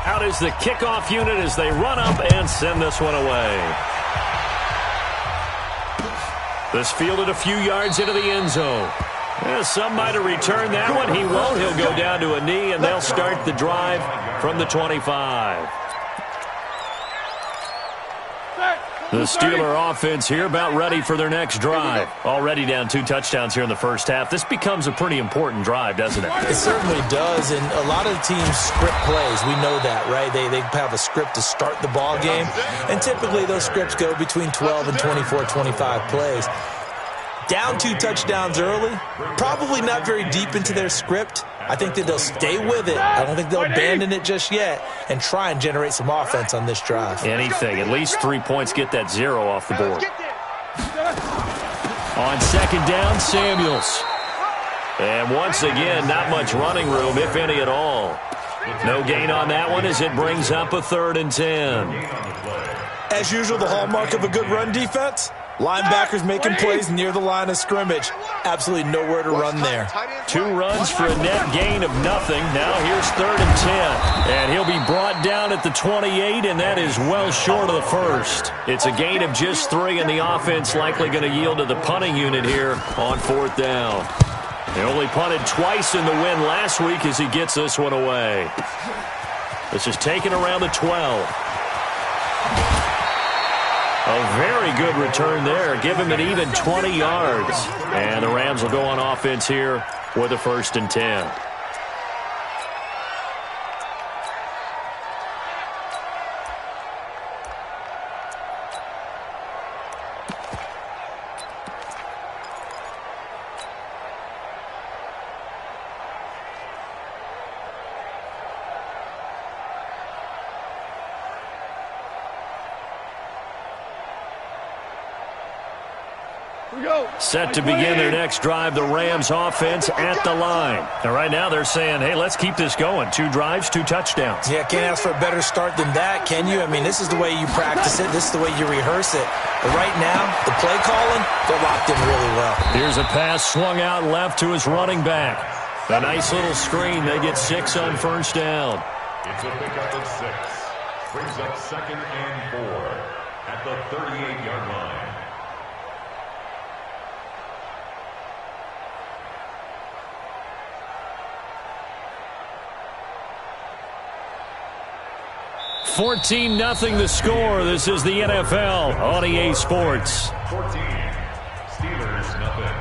Out is the kickoff unit as they run up and send this one away. This fielded a few yards into the end zone. Yeah, some might have returned that one. He won't. He'll go down to a knee, and they'll start the drive from the 25. The Steeler offense here about ready for their next drive. Already down 2 touchdowns here in the first half. This becomes a pretty important drive, doesn't it? It certainly does, and a lot of the teams script plays. We know that, right? They have a script to start the ball game, and typically those scripts go between 12 and 24, 25 plays. Down 2 touchdowns early, probably not very deep into their script. I think that they'll stay with it. I don't think they'll abandon it just yet and try and generate some offense on this drive. Anything. At least 3 points, get that 0 off the board. On second down, Samuels. And once again, not much running room, if any at all. No gain on that one as it brings up a 3rd and 10. As usual, the hallmark of a good run defense, linebackers making plays near the line of scrimmage. Absolutely nowhere to run there. 2 runs for a net gain of nothing. Now here's 3rd and 10. And he'll be brought down at the 28, and that is well short of the first. It's a gain of just 3, and the offense likely going to yield to the punting unit here on 4th down. They only punted twice in the win last week as he gets this one away. This is taken around the 12. A very good return there. Give him an even 20 yards. And the Rams will go on offense here with a 1st and 10. Set to begin their next drive, the Rams offense at the line. And right now they're saying, hey, let's keep this going. 2 drives, 2 touchdowns. Yeah, can't ask for a better start than that, can you? I mean, this is the way you practice it. This is the way you rehearse it. But right now, the play calling, they're locked in really well. Here's a pass swung out left to his running back. A nice little screen. They get 6 on 1st down. It's a pickup of 6. Brings up 2nd and 4 at the 38-yard line. $14-0 the score. This is the NFL on EA Sports. 14. Steelers nothing.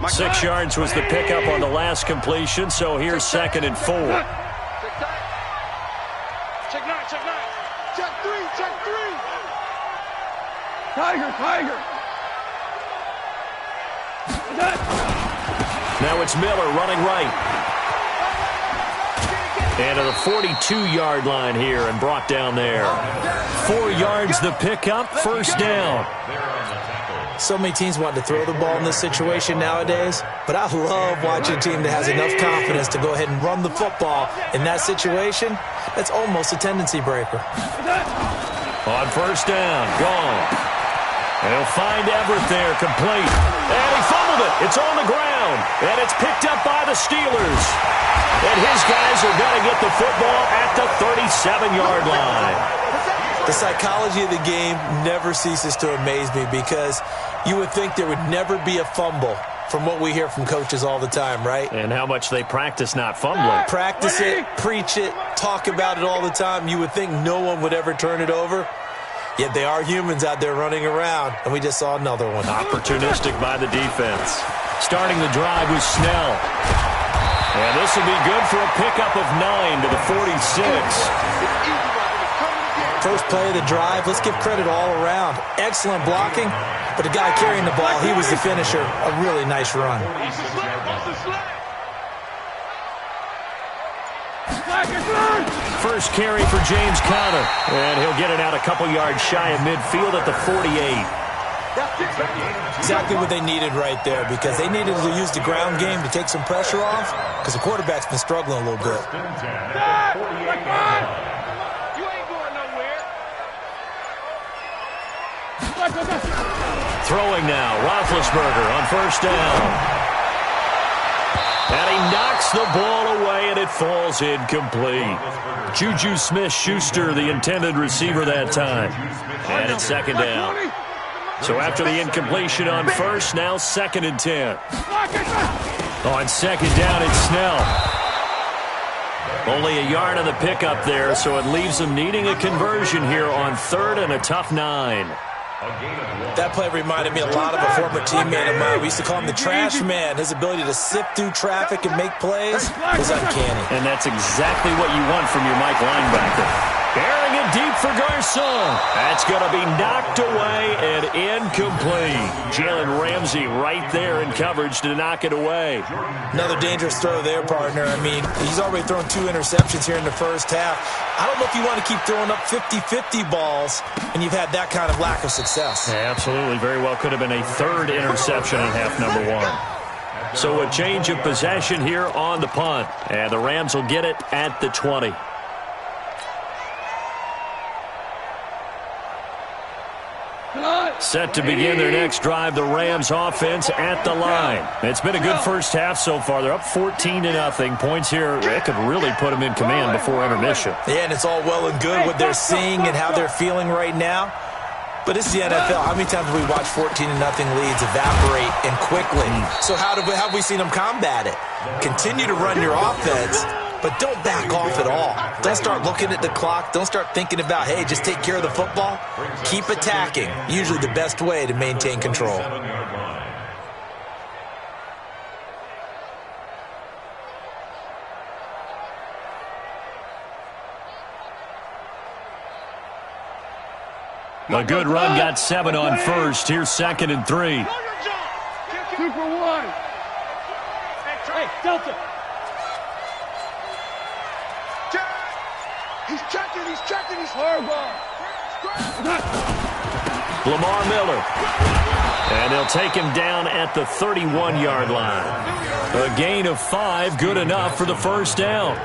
Six yards was the pickup on the last completion, so here's 2nd and 4. Check 9, check 9. Check 3, check 3. Tiger. Now it's Miller running right. And to the 42-yard line here and brought down there. 4 yards the pickup, 1st down. So many teams want to throw the ball in this situation nowadays, but I love watching a team that has enough confidence to go ahead and run the football in that situation. That's almost a tendency breaker. On 1st down, gone. They'll find Everett there, complete. And he fumbled it. It's on the ground. And it's picked up by the Steelers. And his guys are going to get the football at the 37-yard line. The psychology of the game never ceases to amaze me because you would think there would never be a fumble from what we hear from coaches all the time, right? And how much they practice not fumbling. Practice it, preach it, talk about it all the time. You would think no one would ever turn it over. Yet they are humans out there running around, and we just saw another one. Opportunistic by the defense. Starting the drive with Snell. And this will be good for a pickup of 9 to the 46. First play of the drive, let's give credit all around. Excellent blocking, but the guy carrying the ball, he was the finisher. A really nice run. First carry for James Conner. And he'll get it out a couple yards shy of midfield at the 48. Exactly what they needed right there because they needed to use the ground game to take some pressure off because the quarterback's been struggling a little bit. Throwing now, Roethlisberger on first down. And he knocks the ball away, and it falls incomplete. Juju Smith-Schuster, the intended receiver that time. And it's second down. So after the incompletion on first, now 2nd and 10. On second down, it's Snell. Only a yard on the pickup there, so it leaves them needing a conversion here on 3rd and a tough 9. That play reminded me a lot of a former teammate of mine. We used to call him the trash man. His ability to sift through traffic and make plays was uncanny. And that's exactly what you want from your Mike linebacker. Bearing it deep for Garcon. That's going to be knocked away and incomplete. Jalen Ramsey right there in coverage to knock it away. Another dangerous throw there, partner. I mean, he's already thrown 2 interceptions here in the first half. I don't know if you want to keep throwing up 50-50 balls, and you've had that kind of lack of success. Yeah, absolutely. Very well could have been a 3rd interception in half number 1. So a change of possession here on the punt. And the Rams will get it at the 20. Set to begin their next drive, the Rams offense at the line. It's been a good first half so far. They're up 14-0. Points here, it could really put them in command before intermission. Yeah, and it's all well and good what they're seeing and how they're feeling right now. But it's the NFL. How many times have we watched 14-0 leads evaporate and quickly? So how have we seen them combat it? Continue to run your offense, but don't back off at all. Don't start looking at the clock. Don't start thinking about, hey, just take care of the football. Keep attacking. Usually the best way to maintain control. A good run got 7 on first. Here's 2nd and 3. 2 for 1. Hey, Delta. He's checking, he's hard ball. Lamar Miller. And they'll take him down at the 31-yard line. A gain of 5, good enough for the first down.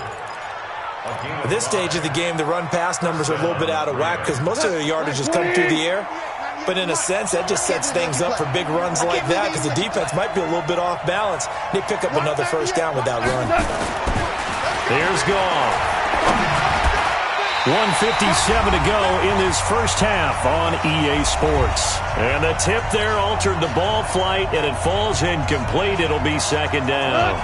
At this stage of the game, the run-pass numbers are a little bit out of whack because most of their yardage has come through the air. But in a sense, that just sets things up for big runs like that because the defense might be a little bit off balance. They pick up another first down with that run. Here's Goff. 1:57 to go in this first half on EA Sports. And the tip there altered the ball flight, and it falls incomplete. It'll be 2nd down.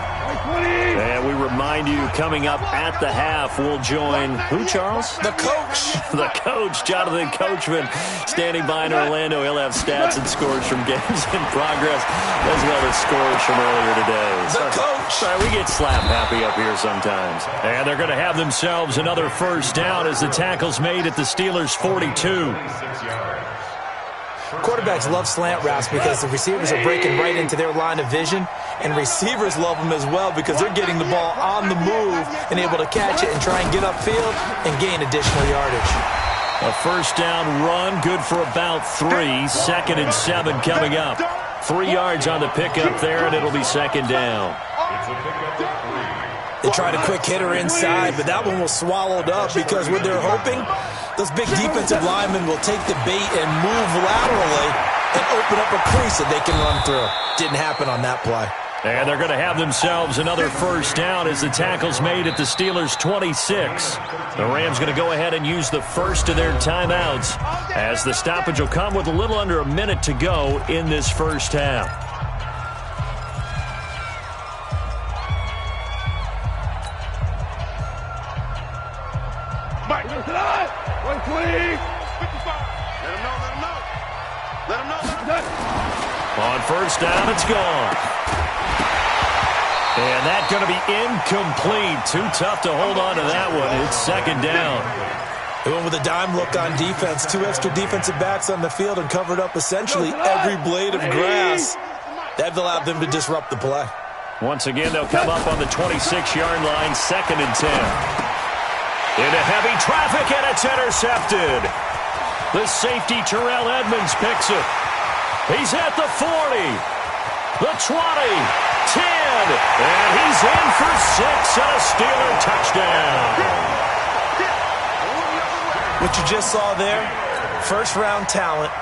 And we remind you, coming up at the half, we'll join who, Charles? The coach. The coach, Jonathan Coachman, standing by in Orlando. He'll have stats and scores from games in progress, as well as scores from earlier today. The coach. Sorry, we get slap happy up here sometimes. And they're going to have themselves another first down as the tackle's made at the Steelers' 42. Quarterbacks love slant routes because the receivers are breaking right into their line of vision, and receivers love them as well because they're getting the ball on the move and able to catch it and try and get upfield and gain additional yardage. A first down run, good for about 3. 2nd and 7 coming up. 3 yards on the pickup there, and it'll be 2nd down. They tried a quick hitter inside, but that one was swallowed up because what they're hoping, those big defensive linemen will take the bait and move laterally and open up a crease that they can run through. Didn't happen on that play. And they're going to have themselves another first down as the tackle's made at the Steelers' 26. The Rams going to go ahead and use the first of their timeouts as the stoppage will come with a little under a minute to go in this first half. Mike, 120. 55. Let him know. On first down, it's gone. And that's going to be incomplete. Too tough to hold on to that one. It's 2nd down. They went with a dime look on defense. 2 extra defensive backs on the field and covered up essentially every blade of grass. That allowed them to disrupt the play. Once again, they'll come up on the 26-yard line, 2nd and 10. Into heavy traffic, and it's intercepted. The safety, Terrell Edmonds, picks it. He's at the 40, the 20, 10, and he's in for 6 and a Steeler touchdown. What you just saw there, first-round talent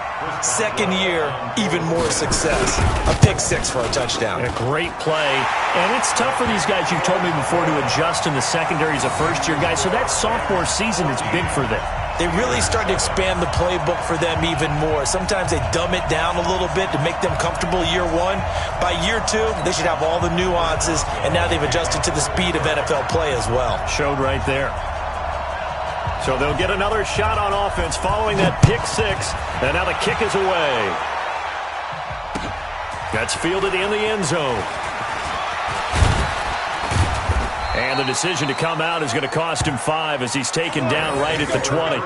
Second year, even more success. A pick six for a touchdown. A great play. And it's tough for these guys, you've told me before, to adjust in the secondary as a first-year guy. So that sophomore season is big for them. They really start to expand the playbook for them even more. Sometimes they dumb it down a little bit to make them comfortable year one. By year two, they should have all the nuances, and now they've adjusted to the speed of NFL play as well. Showed right there. So they'll get another shot on offense following that pick six, and now the kick is away. That's fielded in the end zone. And the decision to come out is going to cost him 5 as he's taken down right at the 20.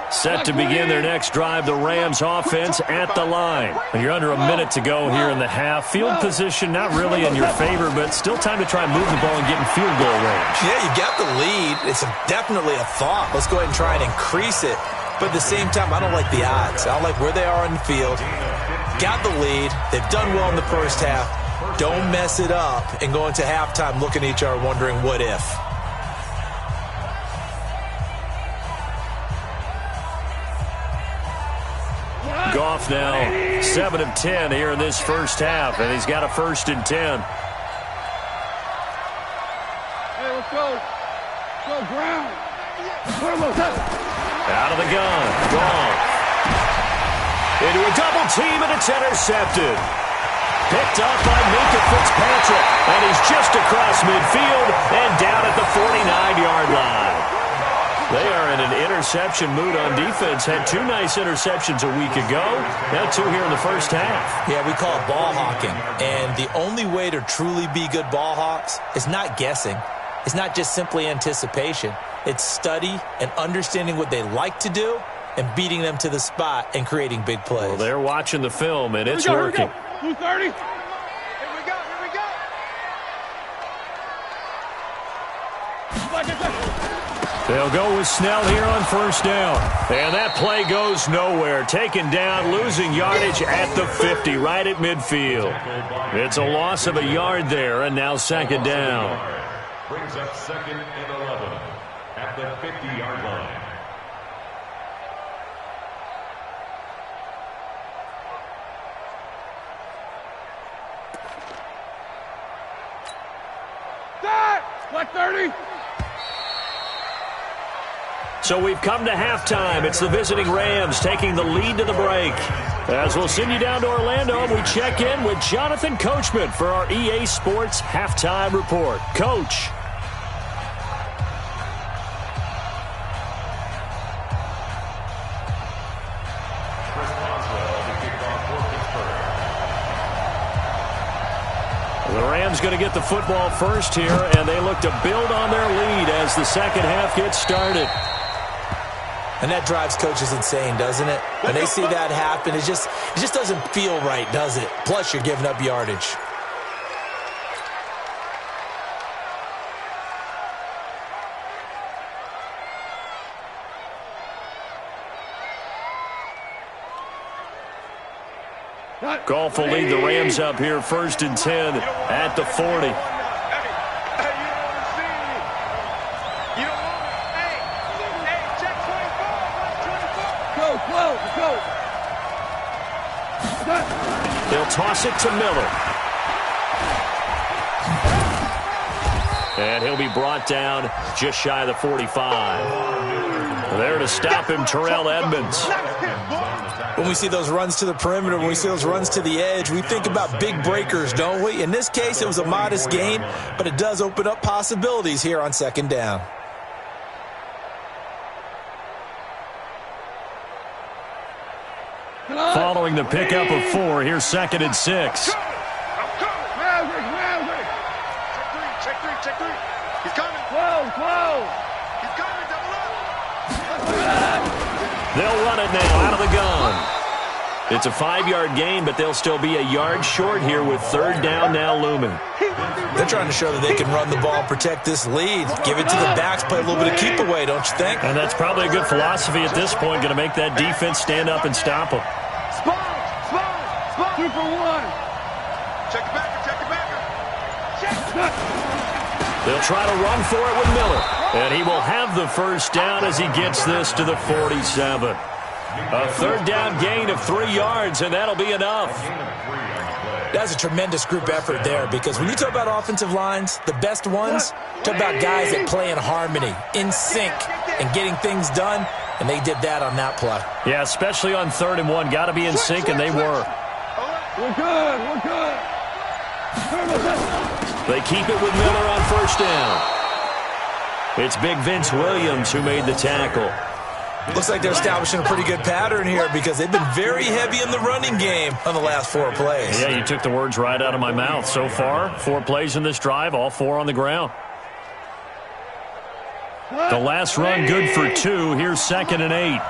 Set to begin their next drive, the Rams offense at the line. You're under a minute to go here in the half. Field position not really in your favor, but still time to try and move the ball and get in field goal range. Yeah, you got the lead. It's definitely a thought. Let's go ahead and try and increase it. But at the same time, I don't like the odds. I don't like where they are on the field. Got the lead. They've done well in the first half. Don't mess it up and go into halftime looking at each other wondering what if. Goff now 7 of 10 here in this first half, and he's got a 1st and 10. Hey, let's go. Let's go, ground. Out of the gun, Goff. Into a double team, and it's intercepted. Picked up by Minka Fitzpatrick, and he's just across midfield and down at the 49-yard line. They are in an interception mood on defense. Had 2 nice interceptions a week ago. Now 2 here in the first half. Yeah, we call it ball hawking. And the only way to truly be good ball hawks is not guessing. It's not just simply anticipation. It's study and understanding what they like to do and beating them to the spot and creating big plays. Well, they're watching the film, and it's working. 230. Here we go. They'll go with Snell here on 1st down. And that play goes nowhere. Taken down, losing yardage at the 50, right at midfield. It's a loss of a yard there, and now 2nd down. Brings up 2nd and 11 at the 50-yard line. Black 30. So we've come to halftime. It's the visiting Rams taking the lead to the break. As we'll send you down to Orlando, we check in with Jonathan Coachman for our EA Sports Halftime Report. Coach. The Rams going to get the football first here, and they look to build on their lead as the second half gets started. And that drives coaches insane, doesn't it? When they see that happen, it just doesn't feel right, does it? Plus, you're giving up yardage. Goff will lead the Rams up here 1st and 10 at the 40. They'll toss it to Miller. And he'll be brought down just shy of the 45. There to stop him, Terrell Edmonds. When we see those runs to the perimeter, when we see those runs to the edge, we think about big breakers, don't we? In this case, it was a modest gain, but it does open up possibilities here on 2nd down. Following the pickup of 4, here's 2nd and 6. Check 3. He's coming. Whoa. He's coming. Double up. They'll run it now out of the gun. It's a 5-yard gain, but they'll still be a yard short here with 3rd down now looming. They're trying to show that they can run the ball and protect this lead. Give it to the backs, play a little bit of keep away, don't you think? And that's probably a good philosophy at this point, going to make that defense stand up and stop them. Spot. 2 for 1. Check the backer. They'll try to run for it with Miller. And he will have the first down as he gets this to the 47. A third down gain of 3 yards, and that'll be enough. That's a tremendous group effort there, because when you talk about offensive lines, the best ones, talk about guys that play in harmony, in sync, and getting things done, and they did that on that play. Yeah, especially on 3rd and 1. Got to be in sync, and they were. We're good. We're good. They keep it with Miller on first down. It's Big Vince Williams who made the tackle. Looks like they're establishing a pretty good pattern here, because they've been very heavy in the running game on the last 4 plays. Yeah, you took the words right out of my mouth. So far, 4 plays in this drive, all 4 on the ground. The last run good for 2. Here's 2nd and 8.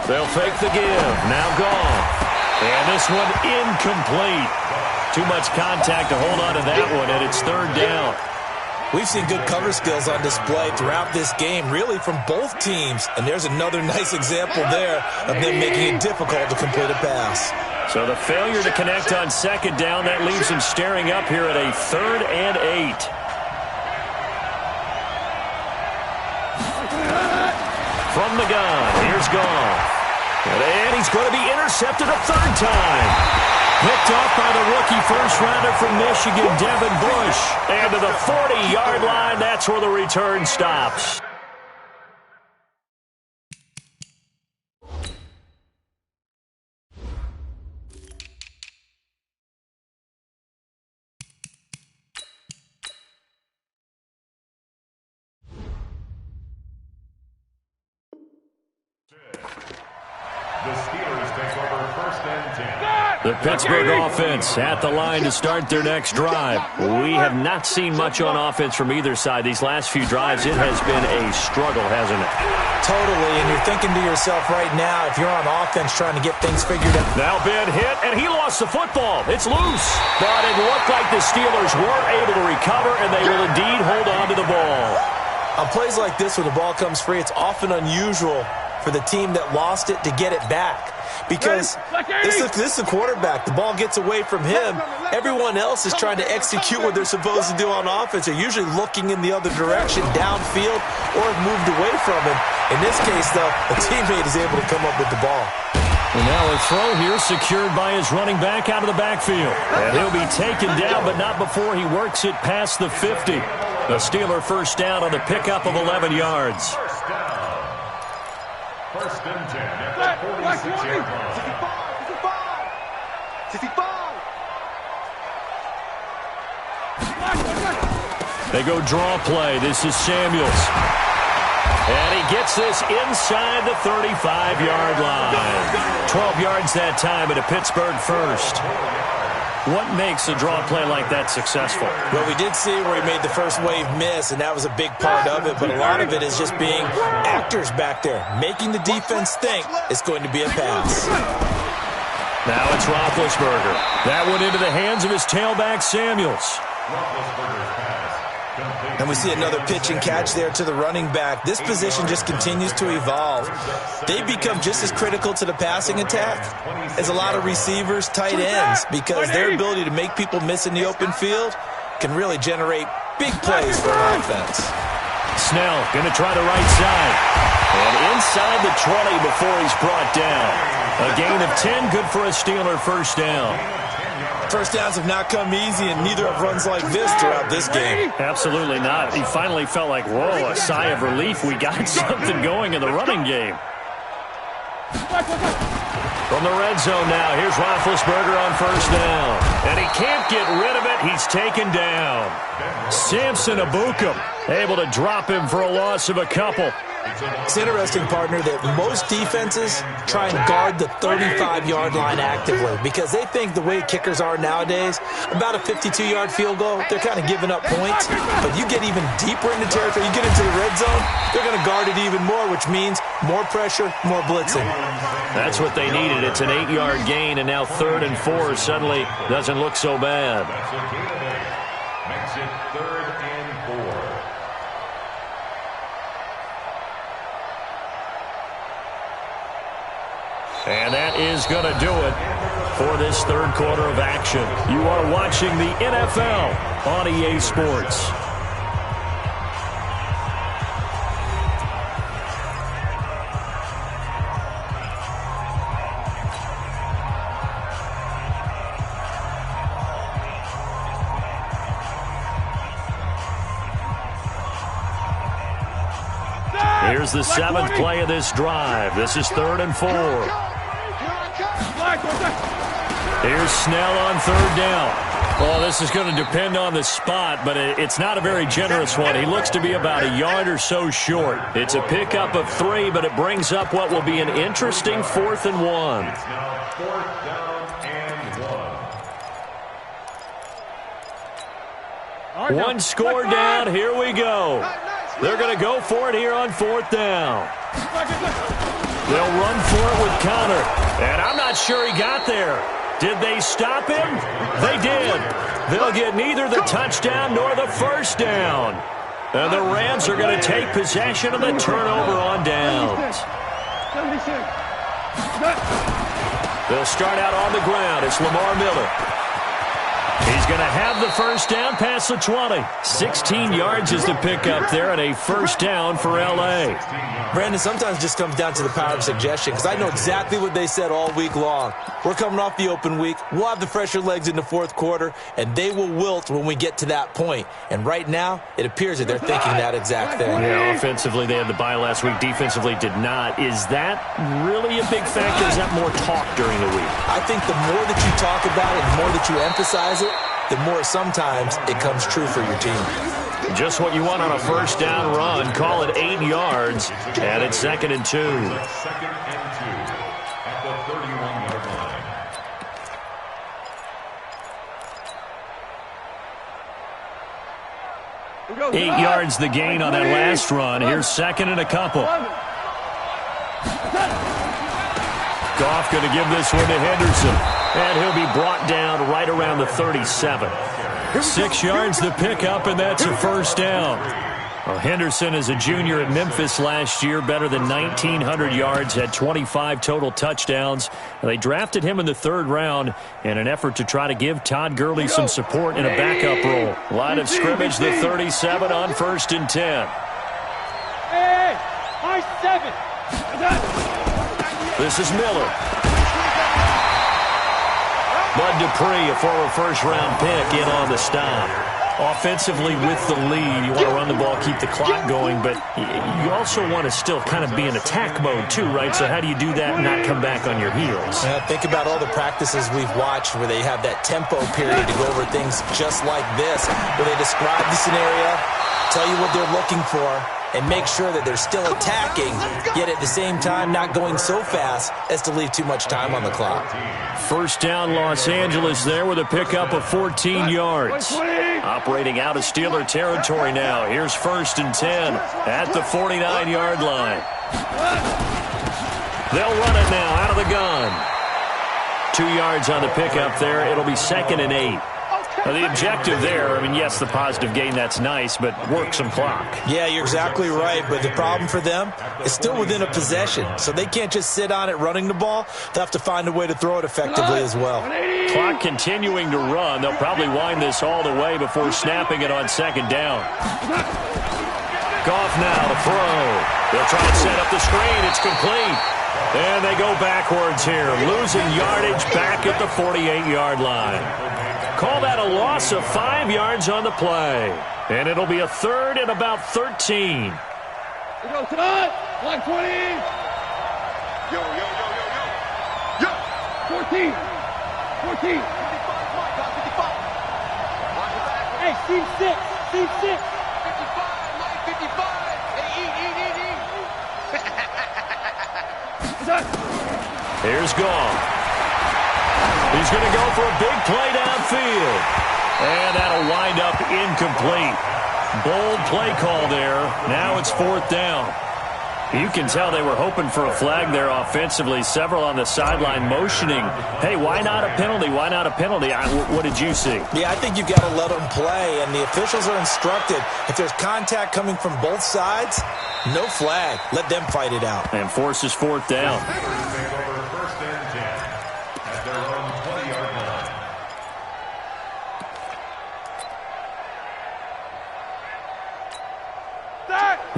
They'll fake the give. Now gone. And this one incomplete. Too much contact to hold on to that one, and it's 3rd down. We've seen good cover skills on display throughout this game, really from both teams. And there's another nice example there of them making it difficult to complete a pass. So the failure to connect on 2nd down, that leaves him staring up here at a 3rd and 8. From the gun, here's Goff. And he's going to be intercepted a 3rd time. Picked off by the rookie first-rounder from Michigan, Devin Bush. And to the 40-yard line, that's where the return stops. The Steelers take over 1st and 10. The Pittsburgh offense at the line to start their next drive. We have not seen much on offense from either side. These last few drives, it has been a struggle, hasn't it? Totally, and you're thinking to yourself right now, if you're on offense trying to get things figured out. Now Ben hit, and he lost the football. It's loose. But it looked like the Steelers were able to recover, and they will indeed hold on to the ball. On plays like this, when the ball comes free, it's often unusual for the team that lost it to get it back. Because this is the quarterback. The ball gets away from him. Everyone else is trying to execute what they're supposed to do on offense. They're usually looking in the other direction, downfield, or have moved away from him. In this case, though, a teammate is able to come up with the ball. And now a throw here secured by his running back out of the backfield. And he'll be taken down, but not before he works it past the 50. The Steeler first down on the pickup of 11 yards. First and 10 at the 46-yard line. They go draw play. This is Samuels. And he gets this inside the 35-yard line. 12 yards that time at a Pittsburgh first. What makes a draw play like that successful? Well, we did see where he made the first wave miss, and that was a big part of it. But a lot of it is just being actors back there, making the defense think it's going to be a pass. Now it's Roethlisberger. That went into the hands of his tailback, Samuels. And we see another pitch and catch there to the running back. This position just continues to evolve. They become just as critical to the passing attack as a lot of receivers, tight ends, because their ability to make people miss in the open field can really generate big plays for an offense. Snell going to try the right side. And inside the 20 before he's brought down. A gain of 10, good for a Steeler first down. First downs have not come easy, and neither have runs like this throughout this game. Absolutely not. He finally felt like, whoa, a sigh of relief. We got something going in the running game. From the red zone now, here's Roethlisberger on first down. And he can't get rid of it. He's taken down. Samson Ebukam able to drop him for a loss of a couple. It's interesting, partner, that most defenses try and guard the 35-yard line actively because they think the way kickers are nowadays, about a 52-yard field goal, they're kind of giving up points. But you get even deeper into territory, you get into the red zone, they're going to guard it even more, which means more pressure, more blitzing. That's what they needed. It's an 8-yard gain, and now 3rd and 4 suddenly doesn't look so bad. Makes it 3rd and 4. And that is going to do it for this third quarter of action. You are watching the NFL on EA Sports. Here's the seventh play of this drive. This is 3rd and 4. Here's Snell on 3rd down. Well, this is going to depend on the spot, but it's not a very generous one. He looks to be about a yard or so short. It's a pickup of 3, but it brings up what will be an interesting 4th and 1. It's now 4th down and 1. One score down. Here we go. They're going to go for it here on 4th down. They'll run for it with Connor. And I'm not sure he got there. Did they stop him? They did. They'll get neither the touchdown nor the first down. And the Rams are going to take possession of the turnover on downs. They'll start out on the ground. It's Lamar Miller. He's going to have the first down past the 20. 16 yards is the pickup there, and a first down for L.A. Brandon, sometimes it just comes down to the power of suggestion, because I know exactly what they said all week long. We're coming off the open week. We'll have the fresher legs in the fourth quarter, and they will wilt when we get to that point. And right now, it appears that they're thinking that exact thing. Yeah, offensively, they had the bye last week. Defensively, did not. Is that really a big factor? Is that more talk during the week? I think the more that you talk about it, the more that you emphasize it, the more sometimes it comes true for your team. Just what you want on a first down run. Call it 8 yards, and it's 2nd and 2. 2nd and 2 at the 31-yard line. 8 yards the gain on that last run. Here's 2nd and a couple. Goff going to give this one to Henderson. And he'll be brought down right around the 37. 6 yards the pickup, and that's a first down. Well, Henderson is a junior at Memphis last year, better than 1,900 yards, had 25 total touchdowns. And they drafted him in the 3rd round in an effort to try to give Todd Gurley some support in a backup role. Line of scrimmage, the 37 on 1st and 10. Hey, high 7. This is Miller. Bud Dupree, a former first-round pick, in on the stop. Offensively with the lead, you want to run the ball, keep the clock going, but you also want to still kind of be in attack mode too, right? So how do you do that and not come back on your heels? Think about all the practices we've watched where they have that tempo period to go over things just like this, where they describe the scenario, tell you what they're looking for, and make sure that they're still attacking, yet at the same time not going so fast as to leave too much time on the clock. First down, Los Angeles there with a pickup of 14 yards. Operating out of Steeler territory now. Here's 1st and 10 at the 49-yard line. They'll run it now out of the gun. 2 yards on the pickup there. It'll be 2nd and 8. Now, the objective there, I mean, yes, the positive gain, that's nice, but work some clock. Yeah, you're exactly right, but the problem for them is still within a possession, so they can't just sit on it running the ball. They'll have to find a way to throw it effectively as well. Clock continuing to run. They'll probably wind this all the way before snapping it on 2nd down. Goff now to throw. They'll try and set up the screen. It's complete. And they go backwards here, losing yardage back at the 48-yard line. Call that a loss of 5 yards on the play. And it'll be a 3rd and about 13. We go tonight. 120. Yo, yo, yo, yo, yo. Yo. 14. 14. 55. Hey, seam 6. Seam 6. 55, Mike, 55. Hey, eat. Here's Goff. He's going to go for a big play downfield. And that'll wind up incomplete. Bold play call there. Now it's 4th down. You can tell they were hoping for a flag there offensively. Several on the sideline motioning. Hey, why not a penalty? Why not a penalty? What did you see? Yeah, I think you've got to let them play, and the officials are instructed. If there's contact coming from both sides, no flag. Let them fight it out. And forces 4th down.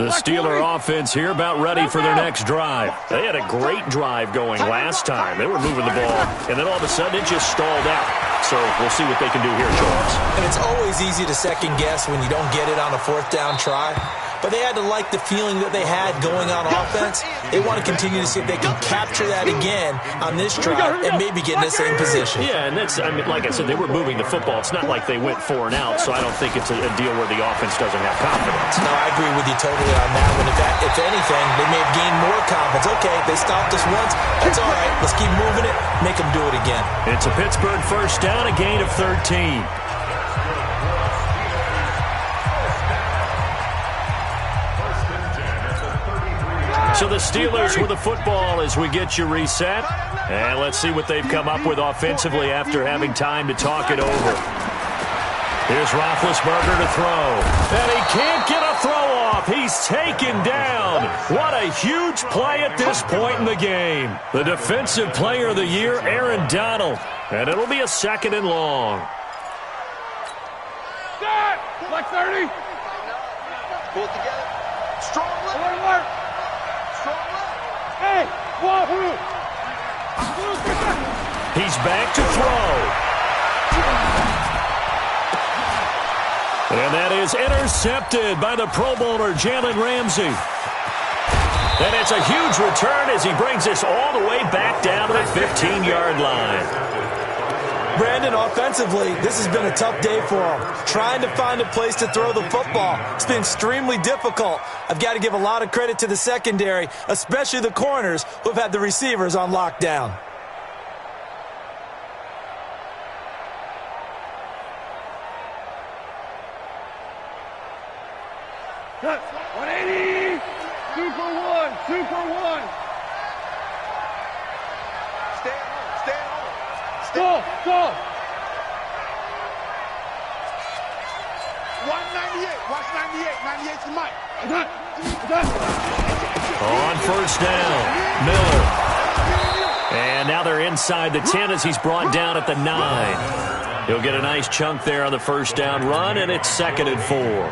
The Steeler offense here about ready for their next drive. They had a great drive going last time. They were moving the ball, and then all of a sudden it just stalled out. So we'll see what they can do here, Charles. And it's always easy to second guess when you don't get it on a fourth down try. But they had to like the feeling that they had going on offense. They want to continue to see if they can capture that again on this drive and maybe get in the same position. Yeah, and that's, I mean, like I said, they were moving the football. It's not like they went 4 and out, so I don't think it's a deal where the offense doesn't have confidence. No, I agree with you totally on that one. If anything, they may have gained more confidence. Okay, they stopped us once. That's all right. Let's keep moving it. Make them do it again. It's a Pittsburgh first down, a gain of 13. So the Steelers with the football as we get you reset. And let's see what they've come up with offensively after having time to talk it over. Here's Roethlisberger to throw. And he can't get a throw off. He's taken down. What a huge play at this point in the game. The Defensive Player of the Year, Aaron Donald. And it'll be a 2nd and long. Like 30. Pull it together. Strong left. Alert. Strong left. Hey, wahoo. He's back to throw. And that is intercepted by the Pro Bowler, Jalen Ramsey. And it's a huge return as he brings us all the way back down to the 15-yard line. Brandon, offensively, this has been a tough day for him. Trying to find a place to throw the football. It's been extremely difficult. I've got to give a lot of credit to the secondary, especially the corners who have had the receivers on lockdown. Cut. 180. 2 for 1. 2 for 1. Stay at home. Stay at home. Go. 198. Watch 98. 98's the mic. On first down, Miller. And now they're inside the 10 as he's brought down at the 9. He'll get a nice chunk there on the first down run, and it's 2nd and 4.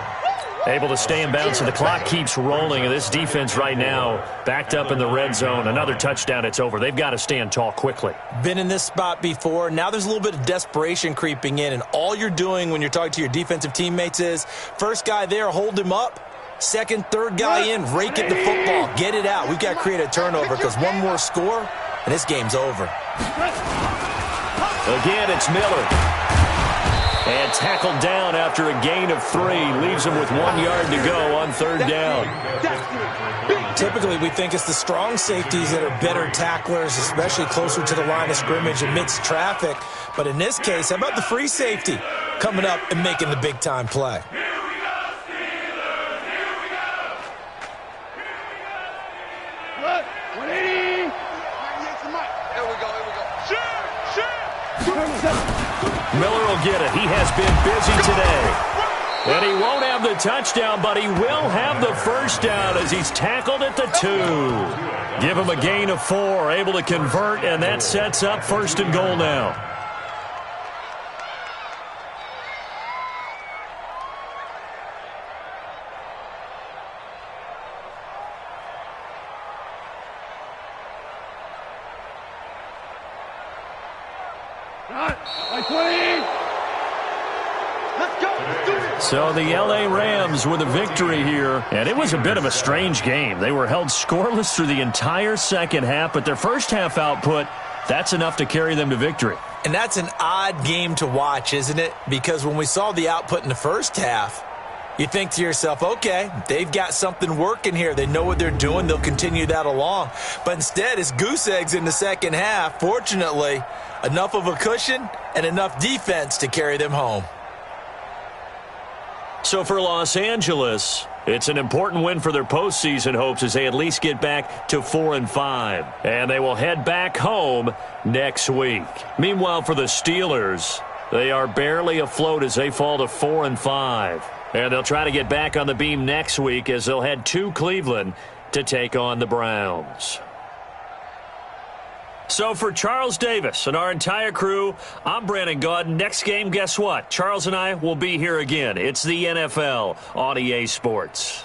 Able to stay in bounds, and the clock keeps rolling. And this defense right now backed up in the red zone. Another touchdown, it's over. They've got to stand tall quickly. Been in this spot before. Now there's a little bit of desperation creeping in, and all you're doing when you're talking to your defensive teammates is first guy there, hold him up. Second, third guy in, rake at the football. Get it out. We've got to create a turnover because one more score, and this game's over. Again, it's Miller. And tackled down after a gain of 3. Leaves him with 1 yard to go on third down. Typically, we think it's the strong safeties that are better tacklers, especially closer to the line of scrimmage amidst traffic. But in this case, how about the free safety coming up and making the big-time play? Cut. 180. 98's the mic. Here we go. Miller will get it. He has been busy today. And he won't have the touchdown, but he will have the first down as he's tackled at the 2. Give him a gain of 4, able to convert, and that sets up 1st and goal now. Like 20. Let's go. So the L.A. Rams with a victory here, and it was a bit of a strange game. They were held scoreless through the entire second half, but their first half output, that's enough to carry them to victory. And that's an odd game to watch, isn't it? Because when we saw the output in the first half, you think to yourself, okay, they've got something working here. They know what they're doing. They'll continue that along. But instead, it's goose eggs in the second half. Fortunately, enough of a cushion and enough defense to carry them home. So for Los Angeles, it's an important win for their postseason hopes as they at least get back to 4-5. And they will head back home next week. Meanwhile, for the Steelers, they are barely afloat as they fall to 4-5. And they'll try to get back on the beam next week as they'll head to Cleveland to take on the Browns. So for Charles Davis and our entire crew, I'm Brandon Gaudin. Next game, guess what? Charles and I will be here again. It's the NFL on EA Sports.